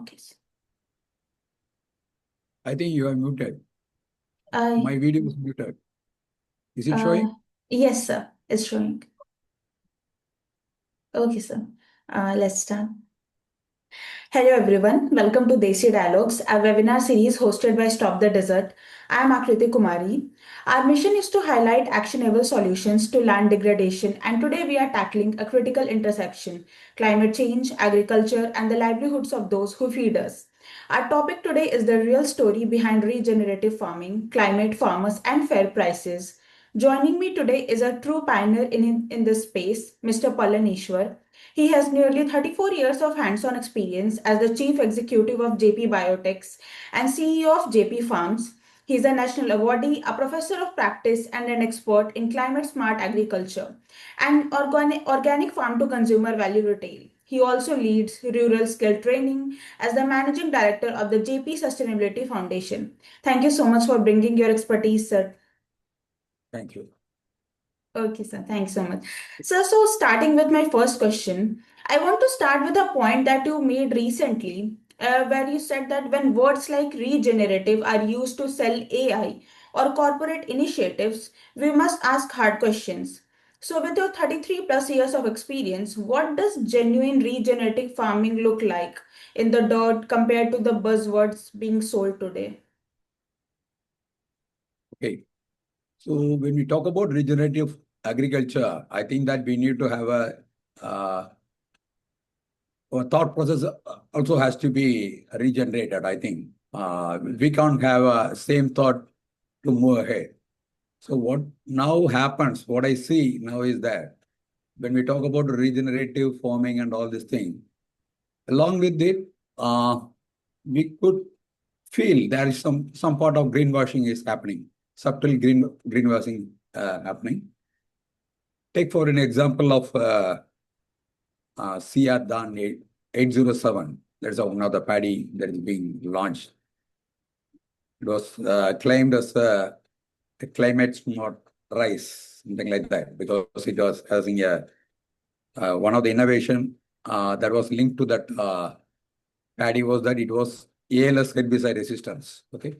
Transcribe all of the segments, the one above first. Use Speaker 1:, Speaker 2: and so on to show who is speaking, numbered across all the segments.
Speaker 1: Okay.
Speaker 2: I think you are muted.
Speaker 1: Uh,
Speaker 2: My video is muted. Is it
Speaker 1: uh,
Speaker 2: showing?
Speaker 1: yes, sir. It's showing. Okay, sir. Let's start. Hello, everyone. Welcome to DESI Dialogues, a webinar series hosted by Stop the Desert. I am Akriti Kumari. Our mission is to highlight actionable solutions to land degradation, and today we are tackling a critical intersection: climate change, agriculture, and the livelihoods of those who feed us. Our topic today is the real story behind regenerative farming, climate, farmers, and fair prices. Joining me today is a true pioneer in this space, Mr. Palaneeswar. He has nearly 34 years of hands-on experience as the chief executive of JP Biotechs and CEO of JP Farms. He is a national awardee, a professor of practice, and an expert in climate-smart agriculture and organic farm-to-consumer value retail. He also leads rural skill training as the managing director of the JP Sustainability Foundation. Thank you so much for bringing your expertise, sir.
Speaker 2: Thank you.
Speaker 1: Okay, sir. Thanks so much. So starting with my first question, I want to start with a point that you made recently, where you said that when words like regenerative are used to sell AI or corporate initiatives, we must ask hard questions. So, with your 33 plus years of experience, what does genuine regenerative farming look like in the dirt compared to the buzzwords being sold today?
Speaker 2: Okay. So when we talk about regenerative agriculture, I think that we need to have uh, our thought process also has to be regenerated, I think. We can't have a same thought to move ahead. So what now happens, what I see now is that when we talk about regenerative farming and all this thing, along with it, we could feel there is some part of greenwashing is happening, subtle greenwashing happening. Take for an example of CR Dan 807. That's one of the paddy that is being launched. It was claimed as a climate smart rice, something like that, because it was having a one of the innovation that was linked to that paddy was that it was ALS herbicide resistance. Okay,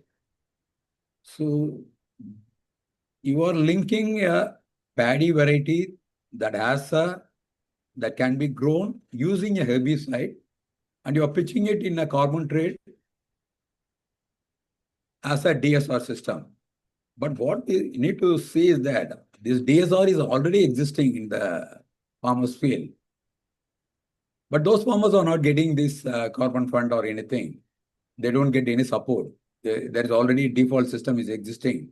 Speaker 2: so you are linking a paddy variety that has a that can be grown using a herbicide, and you are pitching it in a carbon trade as a DSR system. But what you need to see is that this DSR is already existing in the farmers' field. But those farmers are not getting this carbon fund or anything. They don't get any support. There is already default system is existing.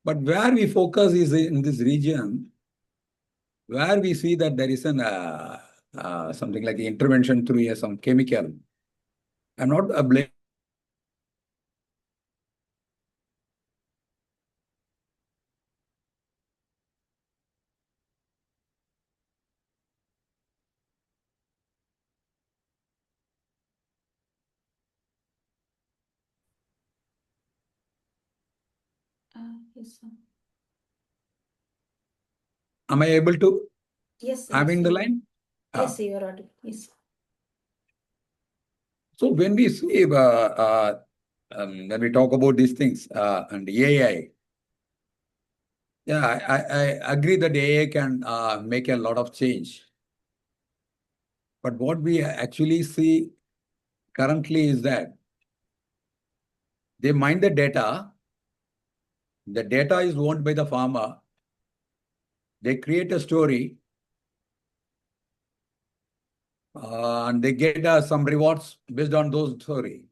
Speaker 2: But where we focus is in this region, where we see that there is an something like intervention through some chemical. I'm not blaming.
Speaker 1: Yes, sir.
Speaker 2: Am I able to?
Speaker 1: Yes,
Speaker 2: I'm
Speaker 1: yes,
Speaker 2: in the
Speaker 1: you are.
Speaker 2: line.
Speaker 1: Yes, sir, you are audible. Yes.
Speaker 2: So when we see when we talk about these things and AI, yeah, I agree that AI can make a lot of change. But what we actually see currently is that they mine the data. The data is owned by the farmer. They create a story and they get some rewards based on those story.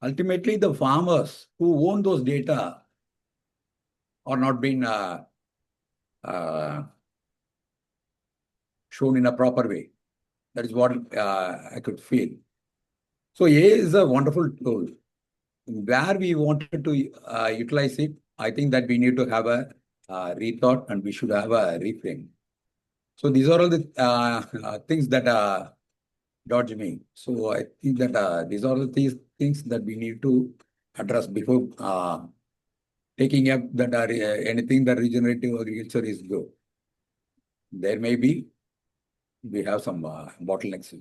Speaker 2: Ultimately, the farmers who own those data are not being uh, shown in a proper way. That is what I could feel. So AI is a wonderful tool. Where we wanted to utilize it, I think that we need to have a rethought and we should have a reframe. So these are all the things that dodge me. So I think that these are the things that we need to address before taking up that anything that regenerative agriculture is good. There may be, we have some bottlenecks.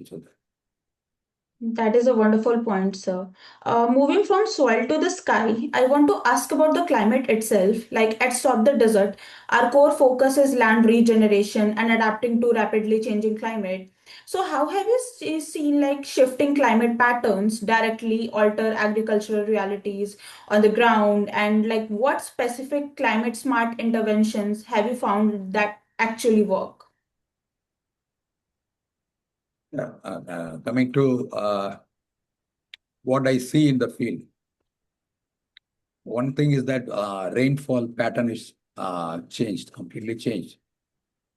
Speaker 1: That is a wonderful point, sir. Moving from soil to the sky, I want to ask about the climate itself. Like at Stop the Desert, our core focus is land regeneration and adapting to rapidly changing climate. So, how have you seen like shifting climate patterns directly alter agricultural realities on the ground? And like what specific climate smart interventions have you found that actually work?
Speaker 2: Yeah. Coming to what I see in the field, one thing is that rainfall pattern is changed, completely changed.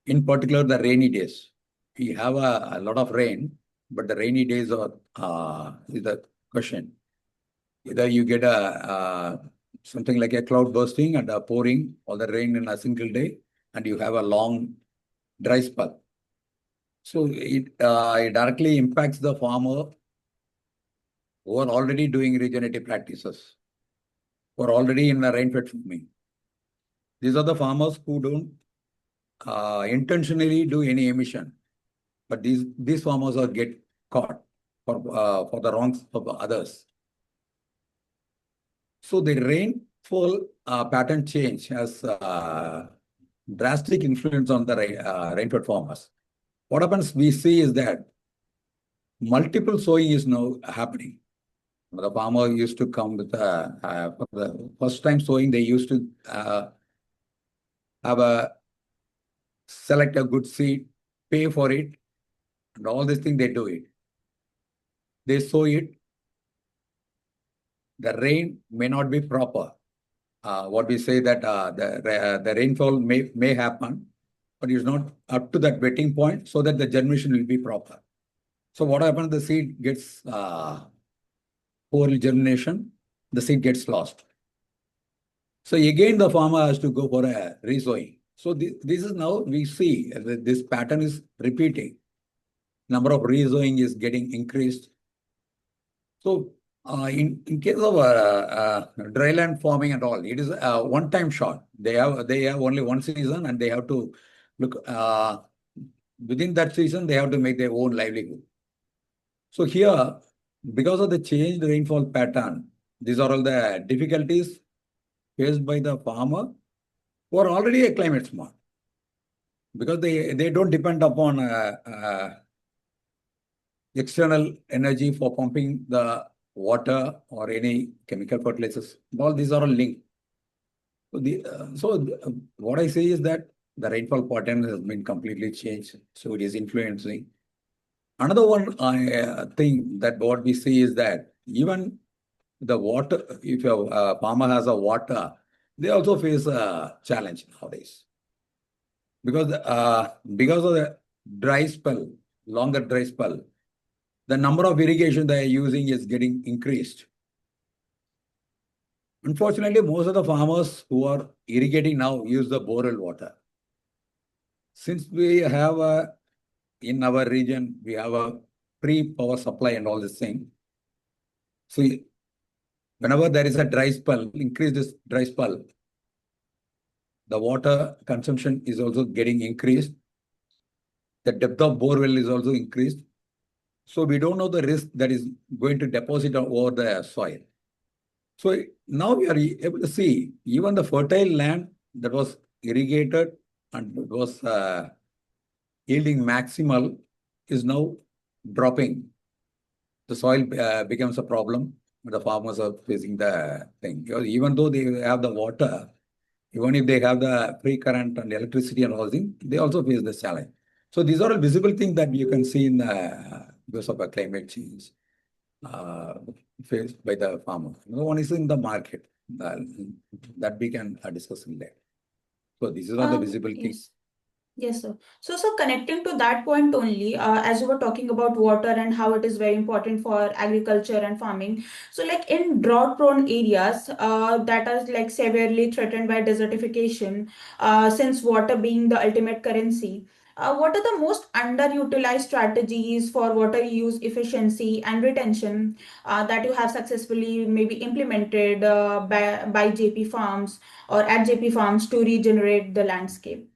Speaker 2: In particular, the rainy days. We have a lot of rain, but the rainy days are is the question. Either you get a something like a cloud bursting and a pouring all the rain in a single day, and you have a long dry spell. So it directly impacts the farmer who are already doing regenerative practices, who are already in the rain-fed farming. These are the farmers who don't intentionally do any emission, but these farmers are get caught for the wrongs of others. So the rainfall pattern change has drastic influence on the rainfed farmers. What happens we see is that multiple sowing is now happening. The farmer used to come with for the first time sowing, they used to have a select a good seed, pay for it, and all these things they do it. They sow it. The rain may not be proper. What we say that the rainfall may happen, but it's not up to that wetting point so that the germination will be proper. So what happens? The seed gets poor germination. The seed gets lost. So again, the farmer has to go for a resowing. So this is now we see this pattern is repeating. Number of resowing is getting increased. So in case of dryland farming and all, it is a one-time shot. They have only one season and they have to look within that season they have to make their own livelihood. So here, because of the changed rainfall pattern, these are all the difficulties faced by the farmer who are already a climate smart because they don't depend upon external energy for pumping the water or any chemical fertilizers. All these are all linked. So what I say is that the rainfall pattern has been completely changed. So it is influencing. Another one thing that what we see is that even the water, if a farmer has a water, they also face a challenge nowadays because of the dry spell, longer dry spell, the number of irrigation they are using is getting increased. Unfortunately, most of the farmers who are irrigating now use the borewell water. Since we have in our region, we have a free power supply and all this thing. So whenever there is a dry spell, increased dry spell, the water consumption is also getting increased. The depth of borewell is also increased. So we don't know the risk that is going to deposit over the soil. So now we are able to see even the fertile land that was irrigated and was yielding maximal is now dropping. The soil becomes a problem. The farmers are facing the thing. Because even though they have the water, even if they have the free current and electricity and all things, they also face this challenge. So these are all visible things that you can see in because of climate change uh, faced by the farmer. Another one is in the market that we can discuss in there. So these are the visible things.
Speaker 1: Yes. Yes, sir. So connecting to that point only, as you were talking about water and how it is very important for agriculture and farming. So, like in drought-prone areas that are like severely threatened by desertification, since water being the ultimate currency, what are the most underutilized strategies for water use efficiency and retention that you have successfully maybe implemented by JP Farms or at JP Farms to regenerate the landscape?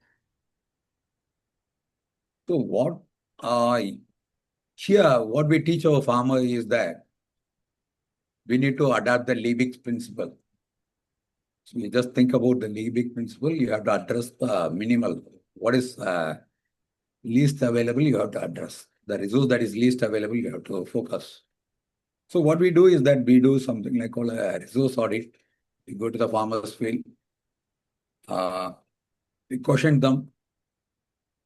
Speaker 2: So what uh, Here, what we teach our farmer is that we need to adopt the Liebig's principle. So you just think about the Liebig principle, you have to address the minimal. What is least available, you have to address. The resource that is least available, you have to focus. So what we do is that we do something like called a resource audit. We go to the farmer's field, we question them,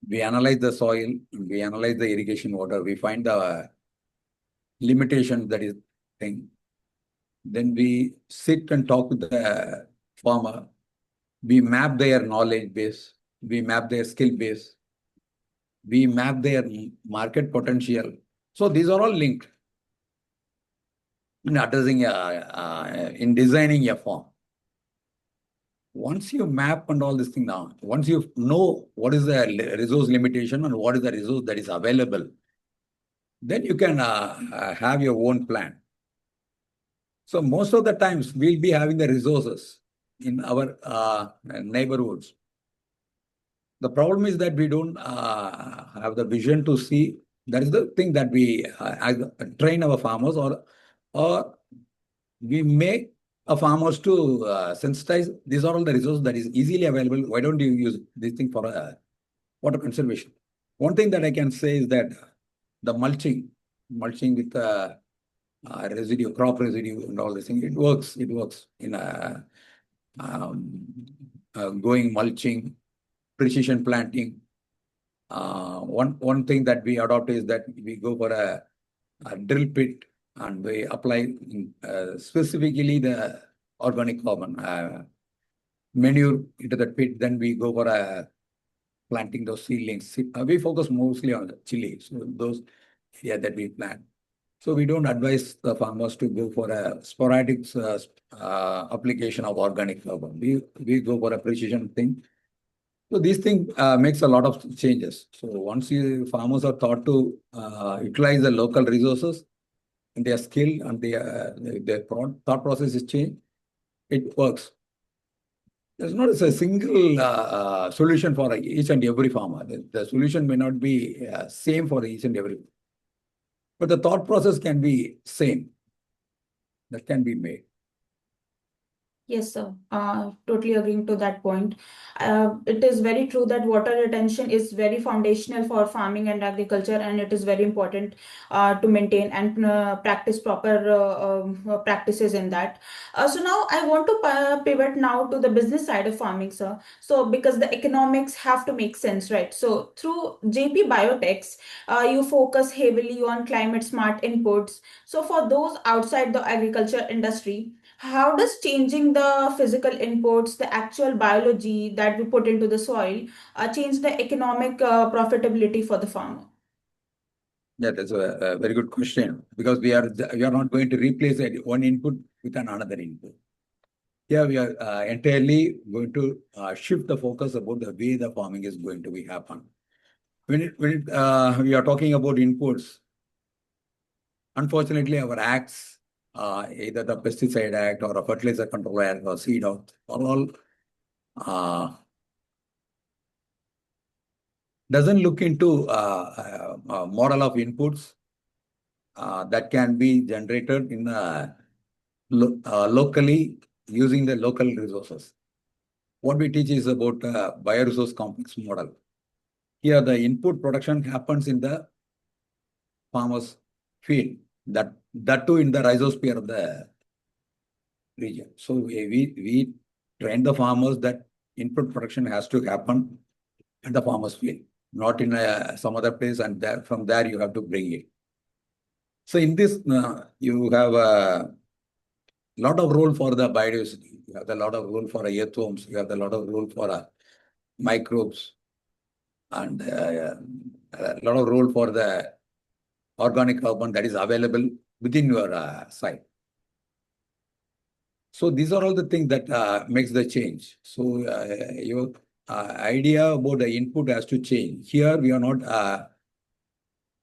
Speaker 2: we analyze the soil, we analyze the irrigation water, we find the limitation that is thing. Then we sit and talk with the farmer. We map their knowledge base, we map their skill base, we map their market potential. So these are all linked in addressing, in designing a farm. Once you map and all this thing down, once you know what is the resource limitation and what is the resource that is available, then you can have your own plan. So most of the times we'll be having the resources in our neighborhoods. The problem is that we don't have the vision to see. That is the thing that we train our farmers, or we make a farmers to sensitize. These are all the resources that is easily available. Why don't you use this thing for water conservation? One thing that I can say is that the mulching with residue, crop residue, and all this thing, it works. It works in um, going mulching, precision planting. One thing that we adopt is that we go for a drill pit and we apply specifically the organic carbon manure into the pit. Then we go for planting those seedlings. We focus mostly on the chili, so those area that we plant. So we don't advise the farmers to go for a sporadic application of organic carbon. We go for a precision thing. So these things makes a lot of changes. So once farmers are taught to utilize the local resources and their skill and their thought process is changed, it works. There's not a single solution for each and every farmer. The solution may not be same for each and every, but the thought process can be same. That can be made.
Speaker 1: Yes, sir. Totally agreeing to that point. It is very true that water retention is very foundational for farming and agriculture, and it is very important to maintain and practice proper practices in that. So now I want to pivot now to the business side of farming, sir. So because the economics have to make sense, right? So through JP Biotechs, you focus heavily on climate smart inputs. So for those outside the agriculture industry, how does changing the physical inputs, the actual biology that we put into the soil, change the economic profitability for the farmer?
Speaker 2: Yeah, that's a very good question, because we are not going to replace one input with another input. Here we are entirely going to shift the focus about the way the farming is going to be happen. When we are talking about inputs, unfortunately, our acts, either the Pesticide Act or a Fertilizer Control Act or Seed Act, are all doesn't look into a model of inputs that can be generated in locally using the local resources. What we teach is about bioresource complex model. Here, the input production happens in the farmer's field, that too in the rhizosphere of the region. So we train the farmers that input production has to happen at the farmer's field, not in some other place, and from there you have to bring it. So in this, you have a lot of role for the biodiversity. You have a lot of role for earthworms. You have a lot of role for microbes, and a lot of role for the organic carbon that is available within your site. So these are all the things that makes the change. So your idea about the input has to change. Here we are not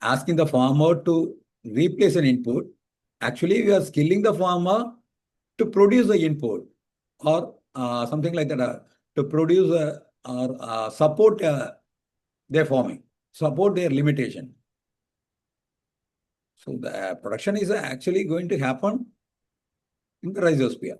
Speaker 2: asking the farmer to replace an input. Actually, we are skilling the farmer to produce the input, or something like that, to produce or support their farming, support their limitation. So the production is actually going to happen in the rhizosphere.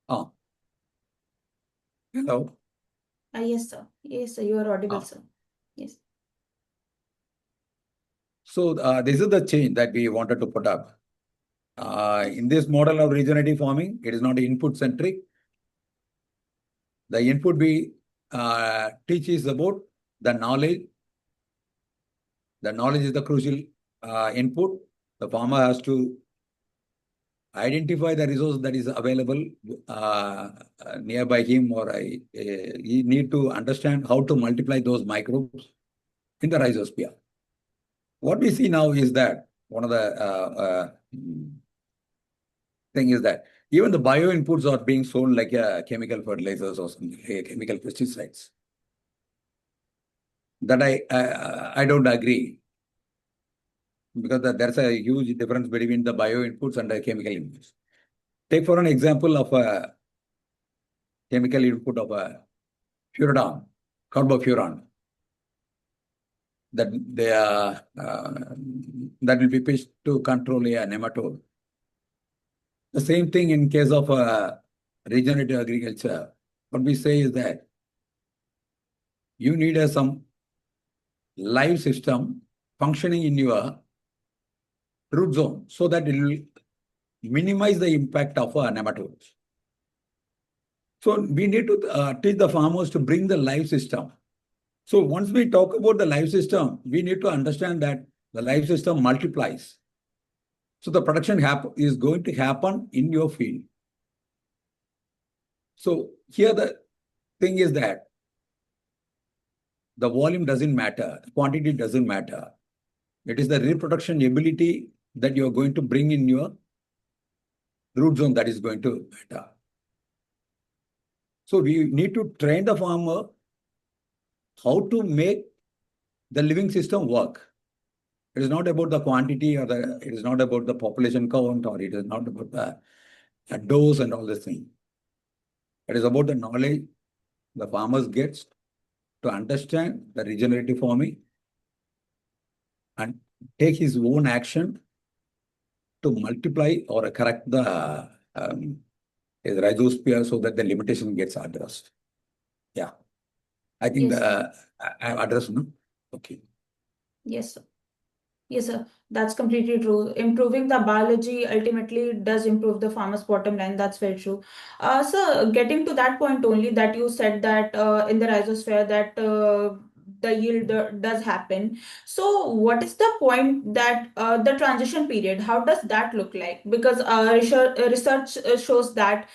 Speaker 2: Ah, hello.
Speaker 1: Yes, sir. Yes, sir. You are audible,
Speaker 2: Ah.
Speaker 1: sir. Yes.
Speaker 2: So this is the change that we wanted to put up. In this model of regenerative farming, it is not input centric. The input we teach is about the knowledge. The knowledge is the crucial input. The farmer has to identify the resource that is available nearby him, or he need to understand how to multiply those microbes in the rhizosphere. What we see now is that one of the thing is that even the bio inputs are being sold like chemical fertilizers or something, chemical pesticides. That I don't agree, because there's a huge difference between the bio inputs and the chemical inputs. Take for an example of a chemical input of a furadon, carbofuran, that they are that will be pitched to control a nematode. The same thing in case of regenerative agriculture. What we say is that you need some live system functioning in your root zone so that it will minimize the impact of nematodes. So we need to teach the farmers to bring the live system. So once we talk about the live system, we need to understand that the live system multiplies. So the production is going to happen in your field. So here the thing is that the volume doesn't matter, the quantity doesn't matter. It is the reproduction ability that you are going to bring in your root zone that is going to matter. So we need to train the farmer how to make the living system work. It is not about the quantity, or it is not about the population count, or it is not about the dose and all this thing. It is about the knowledge the farmers gets to understand the regenerative farming and take his own action to multiply or correct the his rhizosphere so that the limitation gets addressed. Yeah, I think
Speaker 1: Yes, sir.
Speaker 2: I have addressed, no? Okay.
Speaker 1: Yes, sir. Yes, sir. That's completely true. Improving the biology ultimately does improve the farmer's bottom line. That's very true. So, getting to that point only, that you said that in the rhizosphere that the yield does happen. So, what is the point that the transition period? How does that look like? Because research shows that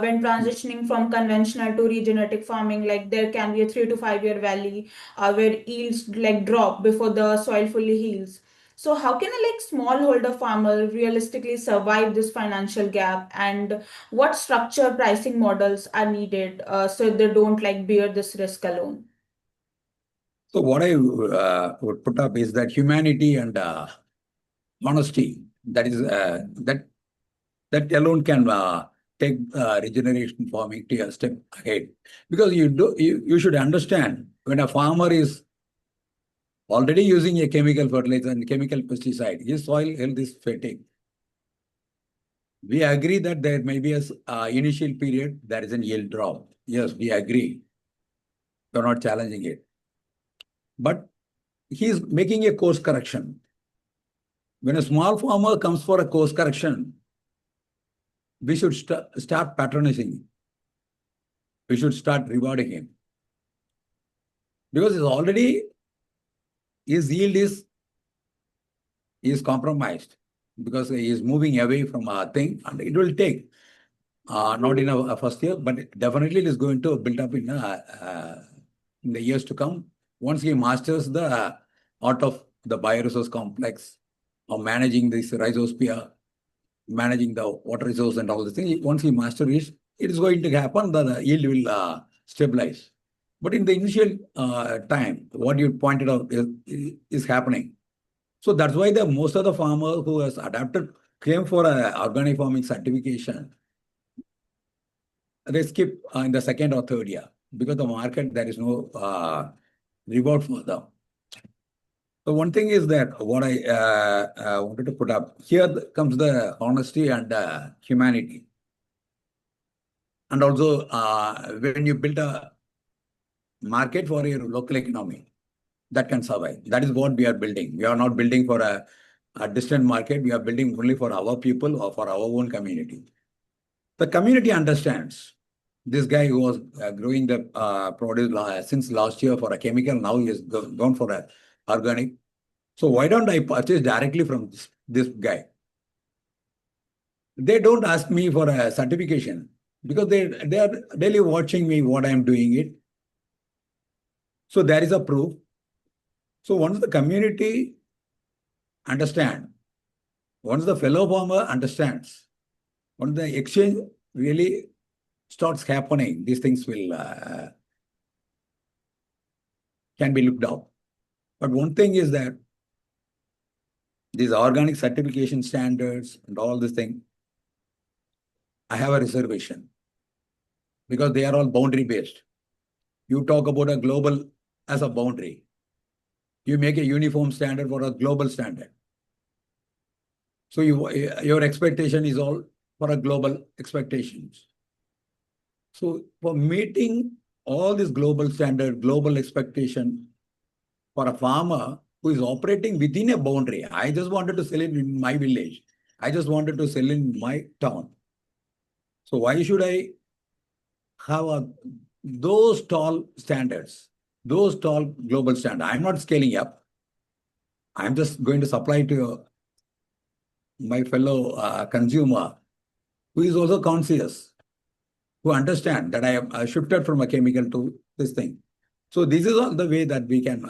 Speaker 1: when transitioning from conventional to regenerative farming, like there can be a 3 to 5 year valley where yields like drop before the soil fully heals. So how can a smallholder farmer realistically survive this financial gap, and what structure pricing models are needed so they don't bear this risk alone?
Speaker 2: So what I would put up is that humanity and honesty, that is that alone can take regeneration farming to a step ahead. Because you should understand, when a farmer is already using a chemical fertilizer and chemical pesticide, his soil health is failing. We agree that there may be a initial period there is an yield drop. Yes, we agree. We're not challenging it. But he is making a course correction. When a small farmer comes for a course correction, we should start patronizing him. We should start rewarding him. Because his yield is compromised, because he is moving away from a thing, and it will take not in a first year, but definitely it is going to build up in the years to come. Once he masters the art of the bioresource complex, of managing this rhizosphere, managing the water resource and all the things, once he masters it, it is going to happen, the yield will stabilize. But in the initial time, what you pointed out is happening. So that's why the most of the farmers who has adapted came for a organic farming certification. They skip in the second or third year because the market there is no reward for them. So one thing is that what I wanted to put up here comes the honesty and humanity, and also when you build a market for your local economy that can survive. That is what we are building. We are not building for a distant market. We are building only for our people or for our own community. The community understands. This guy who was growing the produce since last year for a chemical, now he has gone for a organic. So why don't I purchase directly from this guy? They don't ask me for a certification because they are daily watching me what I am doing it. So there is a proof. So once the community understand, once the fellow farmer understands, once the exchange really starts happening, these things will can be looked up. But one thing is that these organic certification standards and all this thing, I have a reservation because they are all boundary based. You talk about a global as a boundary. You make a uniform standard for a global standard. So your expectation is all for a global expectations. So for meeting all this global standard, global expectation for a farmer who is operating within a boundary, I just wanted to sell it in my village. I just wanted to sell in my town. So why should I have those tall standards, those tall global standards? I'm not scaling up. I'm just going to supply to my fellow consumer who is also conscious, who understand that I have shifted from a chemical to this thing. So this is all the way that we can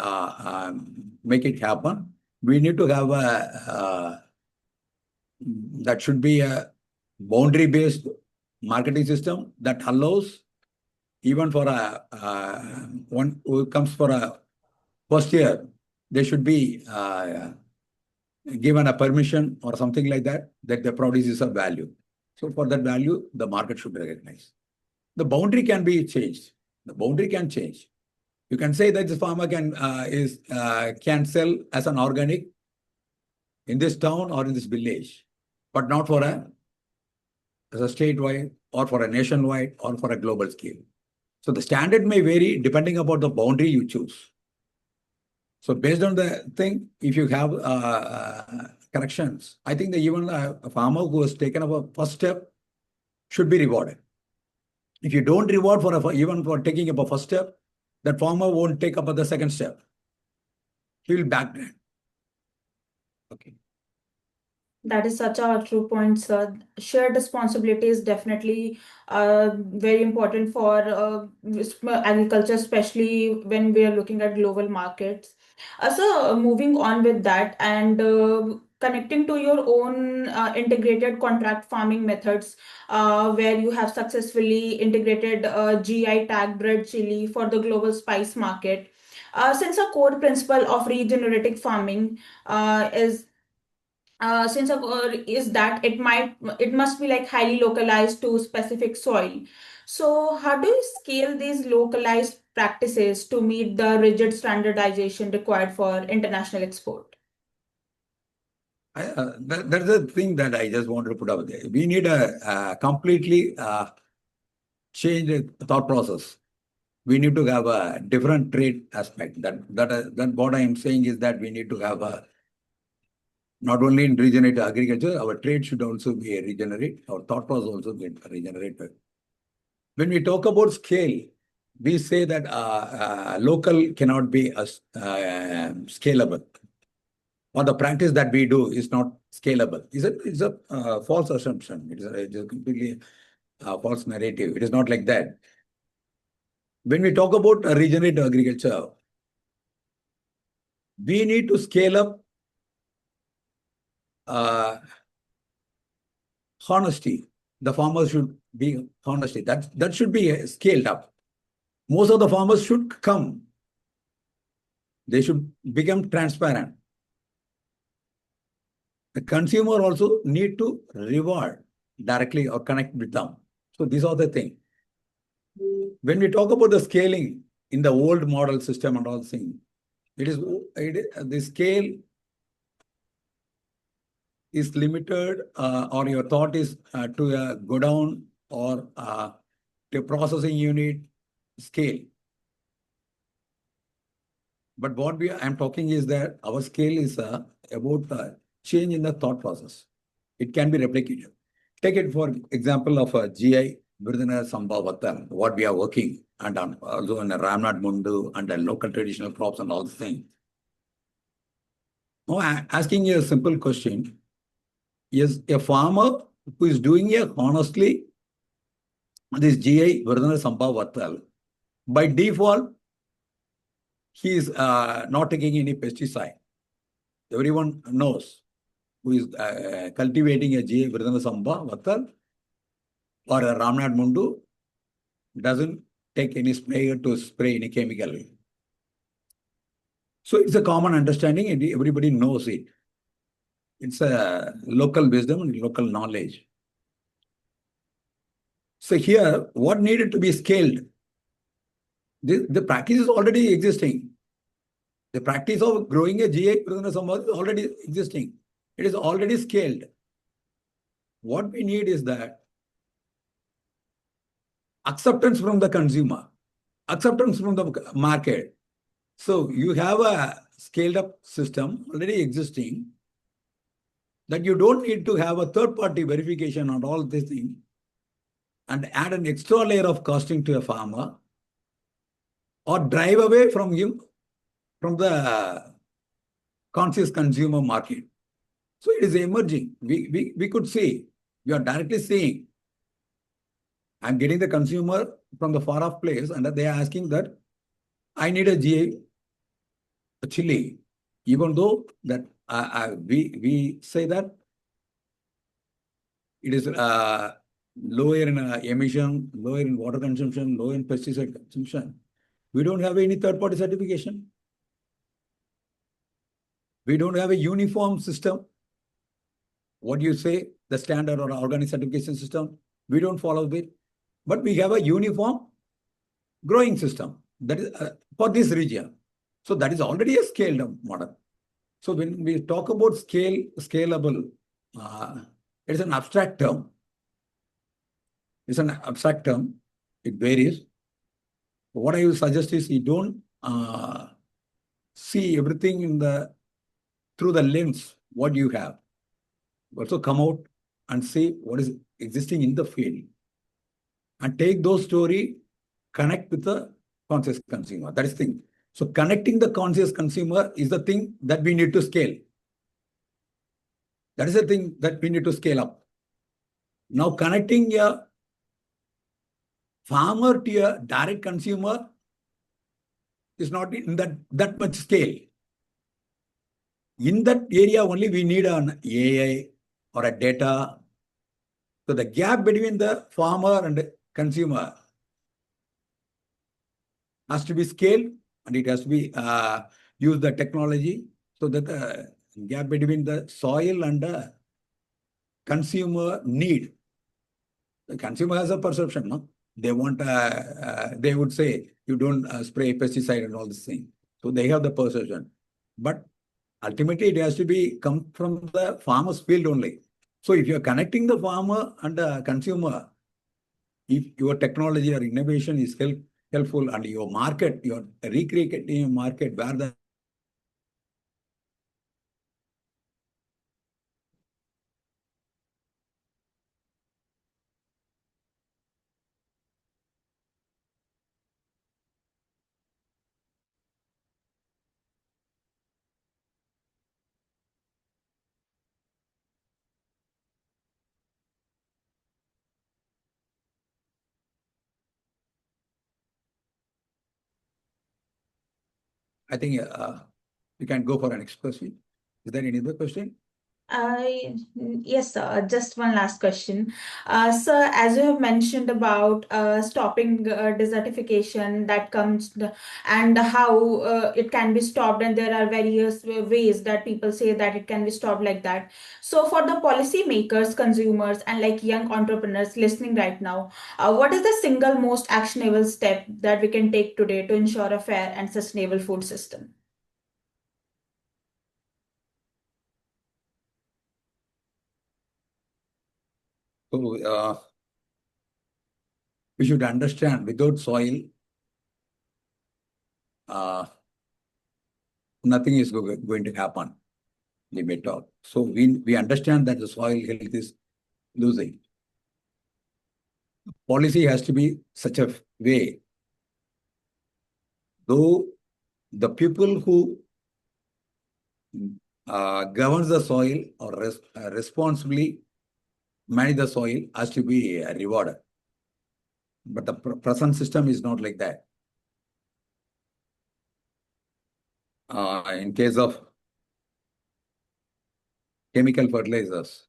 Speaker 2: make it happen. We need to have that should be a boundary-based marketing system that allows even for one who comes for a first year, they should be given a permission or something like that, that the produce is of value. So for that value, the market should recognize. The boundary can be changed. The boundary can change. You can say that the farmer can sell as an organic in this town or in this village, but not for as a statewide or for a nationwide or for a global scale. So the standard may vary depending upon the boundary you choose. So based on the thing, if you have corrections, I think that even a farmer who has taken up a first step should be rewarded. If you don't reward even for taking up a first step, that farmer won't take up the second step. He will backtrack. Okay.
Speaker 1: That is such a true point, sir. Shared responsibility is definitely very important for agriculture, especially when we are looking at global markets. So, moving on with that and connecting to your own integrated contract farming methods, where you have successfully integrated GI tag bred chili for the global spice market. Since a core principle of regenerative farming is since of is that it must be like highly localized to specific soil. So how do you scale these localized practices to meet the rigid standardization required for international export?
Speaker 2: That's the thing that I just wanted to put out there. We need a completely change thought process. We need to have a different trade aspect. That what I am saying is that we need to have a not only in regenerative agriculture, our trade should also be regenerate. Our thought process also get regenerated. When we talk about scale, we say that local cannot be scalable, or the practice that we do is not scalable. It's a false assumption. It is a completely false narrative. It is not like that. When we talk about regenerative agriculture, we need to scale up honesty. The farmers should be honesty. That should be scaled up. Most of the farmers should come. They should become transparent. The consumer also need to reward directly or connect with them. So these are the things. When we talk about the scaling in the old model system and all things, the scale is limited, or your thought is to a godown or to a processing unit scale. But what I'm talking is that our scale is about change in the thought process. It can be replicated. Take it for example of a GI Virdhana Sambhavatam, what we are working and on, also in Ramnad Mundu and the local traditional crops and all the things. Now, I'm asking you a simple question. Is a farmer who is doing it honestly, this GI Virdhana Sambhavatam, by default, he is not taking any pesticide. Everyone knows who is cultivating a GI Virdhana Sambhavatam or a Ramnad Mundu doesn't take any sprayer to spray any chemical. So it's a common understanding and everybody knows it. It's a local wisdom and local knowledge. So here, what needed to be scaled? The practice is already existing. The practice of growing a GI is already existing. It is already scaled. What we need is that acceptance from the consumer, acceptance from the market. So you have a scaled up system already existing that you don't need to have a third party verification on all these things and add an extra layer of costing to a farmer or drive away from him from the conscious consumer market. So it is emerging. We could see, we are directly seeing, I'm getting the consumer from the far off place and they are asking that I need a chili, even though that we say that it is lower in emission, lower in water consumption, lower in pesticide consumption. We don't have any third-party certification. We don't have a uniform system. What you say, the standard or organic certification system, we don't follow it. But we have a uniform growing system that is for this region. So that is already a scaled model. So when we talk about scalable, it's an abstract term. It's an abstract term. It varies. What I will suggest is you don't see everything through the lens what you have. Also come out and see what is existing in the field and take those story, connect with the conscious consumer. That is the thing. So connecting the conscious consumer is the thing that we need to scale. That is the thing that we need to scale up. Now connecting a farmer to a direct consumer is not in that much scale. In that area only we need an AI or a data. So the gap between the farmer and the consumer has to be scaled and it has to be use the technology so that the gap between the soil and the consumer need. The consumer has a perception, no? They want, they would say, you don't spray pesticide and all this thing. So they have the perception. But ultimately, it has to be come from the farmer's field only. So if you're connecting the farmer and the consumer, if your technology or innovation is helpful and your market, you're recreating a market where the I think you can go for an next question. Is there any other question?
Speaker 1: Yes, sir. Just one last question. Sir, as you have mentioned about stopping desertification that comes and how it can be stopped, and there are various ways that people say that it can be stopped like that. So, for the policymakers, consumers, and like young entrepreneurs listening right now, what is the single most actionable step that we can take today to ensure a fair and sustainable food system?
Speaker 2: So we should understand without soil, uh, nothing is going to happen. We may talk. So we understand that the soil health is losing. Policy has to be such a way, though the people who governs the soil or responsibly manage the soil has to be rewarded. But the present system is not like that. In case of chemical fertilizers,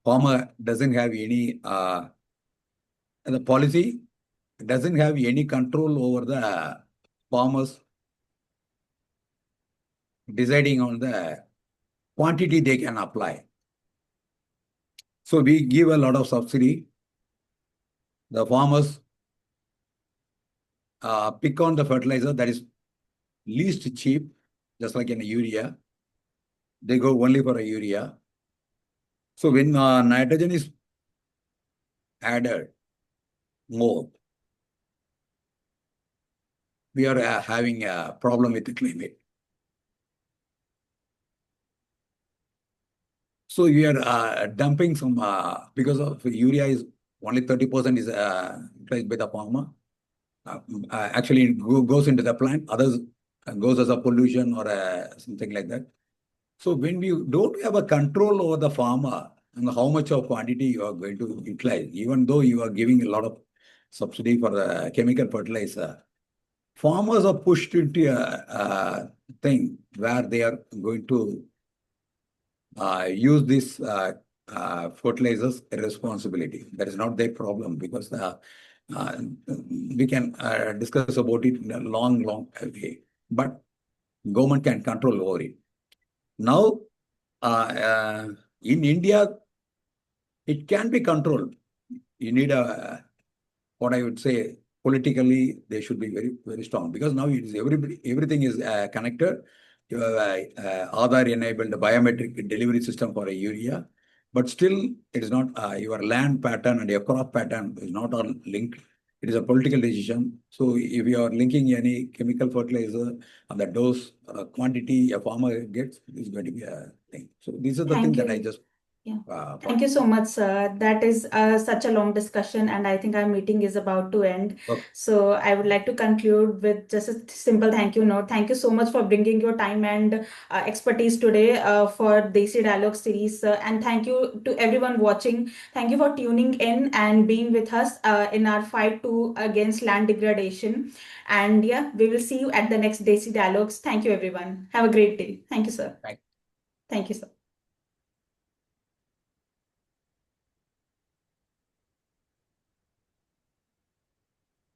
Speaker 2: farmer doesn't have any, the policy doesn't have any control over the farmers deciding on the quantity they can apply. So we give a lot of subsidy. The farmers pick on the fertilizer that is least cheap, just like in urea. They go only for a urea. So when nitrogen is added more, we are having a problem with the climate. So we are dumping some, because of urea is only 30% is utilized by the farmer. Actually, it goes into the plant, others goes as a pollution or something like that. So when we don't have a control over the farmer and how much of quantity you are going to utilize, even though you are giving a lot of subsidy for the chemical fertilizer, farmers are pushed into a thing where they are going to use this fertilizers irresponsibility. That is not their problem because we can discuss about it in a long way. But government can control over it. Now, in India, it can be controlled. You need a, what I would say, politically, they should be very strong because now it is everything is connected. You have Aadhaar enabled biometric delivery system for a urea, but still it is not your land pattern and your crop pattern is not all linked. It is a political decision. So if you are linking any chemical fertilizer and the dose quantity a farmer gets is going to be a thing. So these are the things
Speaker 1: Thank
Speaker 2: that I
Speaker 1: you.
Speaker 2: just
Speaker 1: Yeah. Thank
Speaker 2: point.
Speaker 1: you so much, sir. That is such a long discussion, and I think our meeting is about to end.
Speaker 2: Okay.
Speaker 1: So I would like to conclude with just a simple thank you note. Thank you so much for bringing your time and expertise today for Desi Dialogue series, sir. And thank you to everyone watching. Thank you for tuning in and being with us in our fight to against land degradation. And yeah, we will see you at the next Desi Dialogues. Thank you, everyone. Have a great day. Thank you, sir.
Speaker 2: Thank
Speaker 1: Thank you, sir.